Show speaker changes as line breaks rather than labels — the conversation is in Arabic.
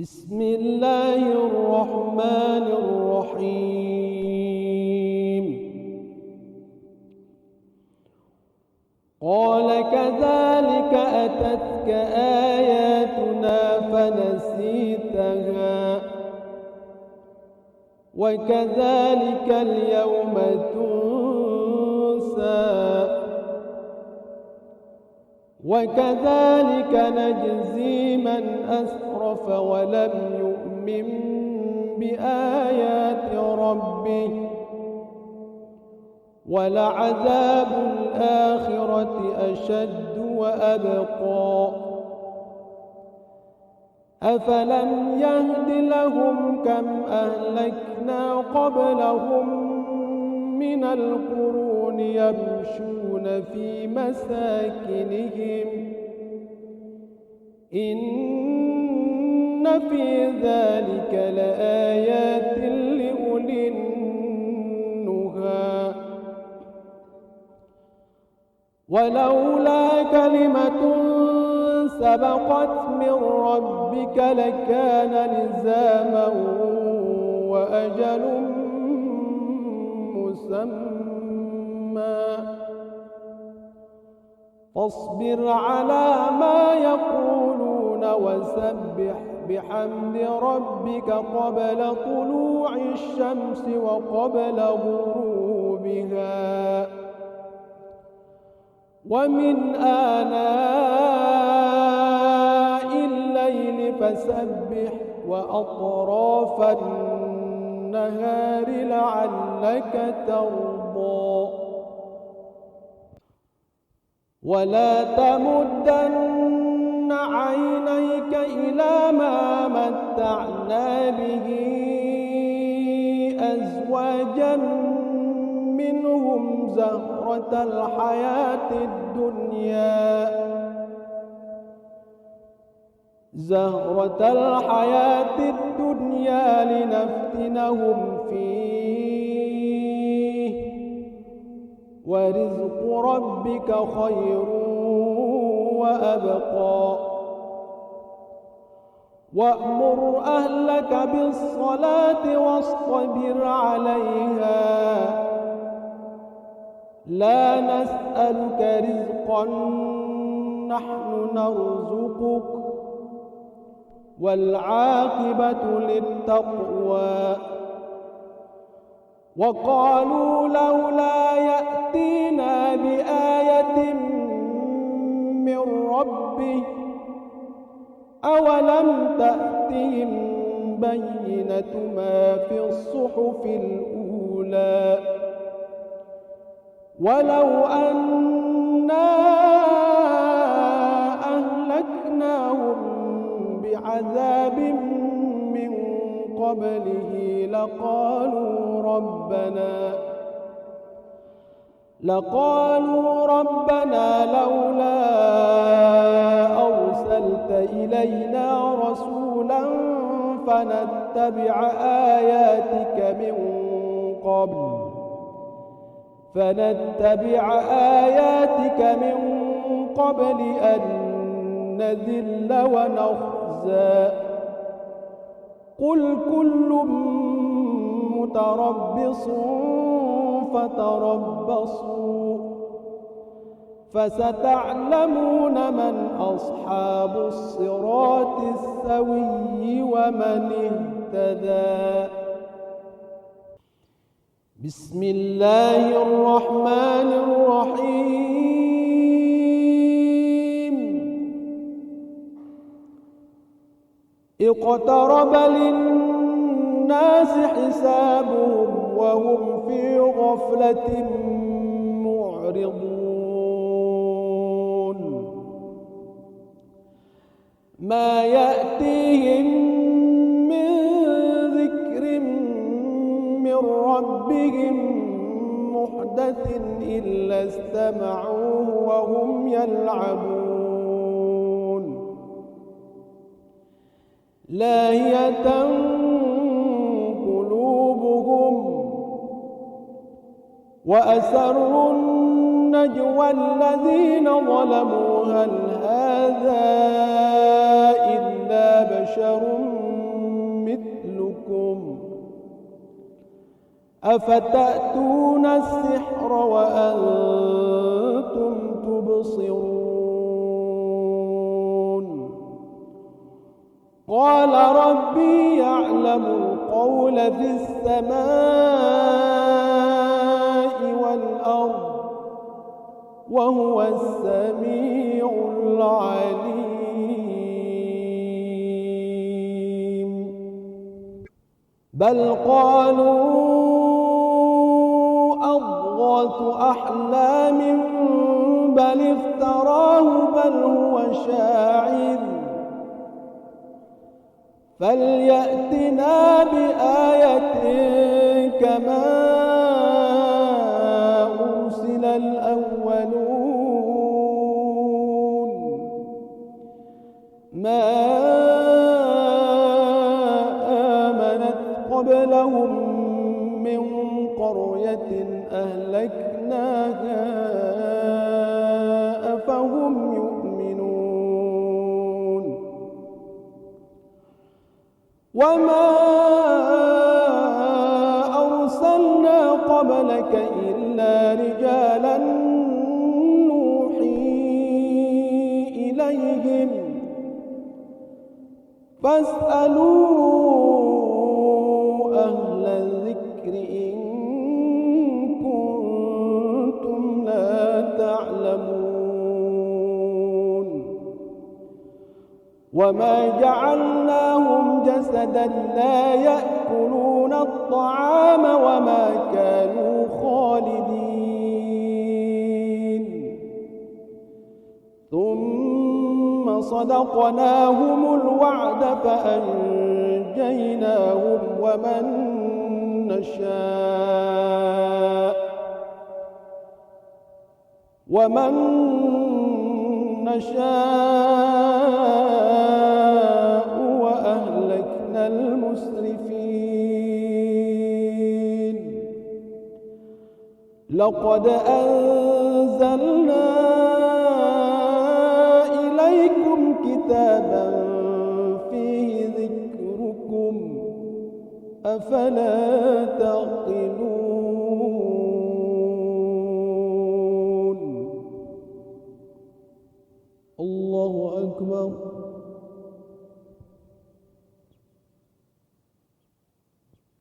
بسم الله الرحمن الرحيم. قال كذلك أتتك آياتنا فنسيتها وكذلك اليوم تنسى وكذلك نجزي من أسرف ولم يؤمن بآيات ربه ولعذاب الآخرة أشد وأبقى. أفلم يهد لهم كم أهلكنا قبلهم من القرون يمشون في مساكنهم إن في ذلك لآيات لأولي النهى. ولولا كلمة سبقت من ربك لكان لزاما وأجل مسمى. فاصبر على ما يقولون وسبح بحمد ربك قبل طلوع الشمس وقبل غروبها ومن آناء الليل فسبح وأطراف النهار لعلك ترضى. ولا تمدن عينيك إلى ما متعنا به أزواجا منهم زهرة الحياة الدنيا لنفتنهم فيه ورزق ربك خير وأبقى. وأمر أهلك بالصلاة واصطبر عليها لا نسألك رزقا نحن نرزقك والعاقبة للتقوى. وقالوا لولا يأتينا بآية من ربه أولم تأتهم بينة ما في الصحف الأولى ولو أنا أهلكناهم بعذاب من قبله لقالوا ربنا لولا أرسلت إلينا رسولا فنتبع آياتك من قبل أن نذل ونخزى. قل كل متربص فتربصوا فستعلمون من أصحاب الصراط السوي ومن اهتدى. بسم الله الرحمن الرحيم. اقترب للناس حسابهم وهم في غفلة معرضون. ما يأتيهم من ذكر من ربهم محدث إلا استمعوه وهم يلعبون لاهية قلوبهم وأسروا النجوى الذين ظلموا هل هذا إلا بشر أفتأتون السحر وأنتم تبصرون قال ربي يعلم القول في السماء والأرض وهو السميع العليم بل قالوا أضغاث أحلام بل افتراه بل هو شاعر فليأتنا بآية كما أرسل الأولون ما آمنت قبلهم من قرية أهلكناها أفهم يؤمنون وما أرسلنا قبلك إلا رجالا نوحي إليهم فاسألوا أهل الذكر إن كنتم لا تعلمون وما جعلناهم جسدا لا يأكلون الطعام وما كانوا خالدين ثم صدقناهم الوعد فأنجيناهم ومن نشاء وأهلكنا المسرفين لقد أنزلنا إليكم كتابا فيه ذكركم أفلا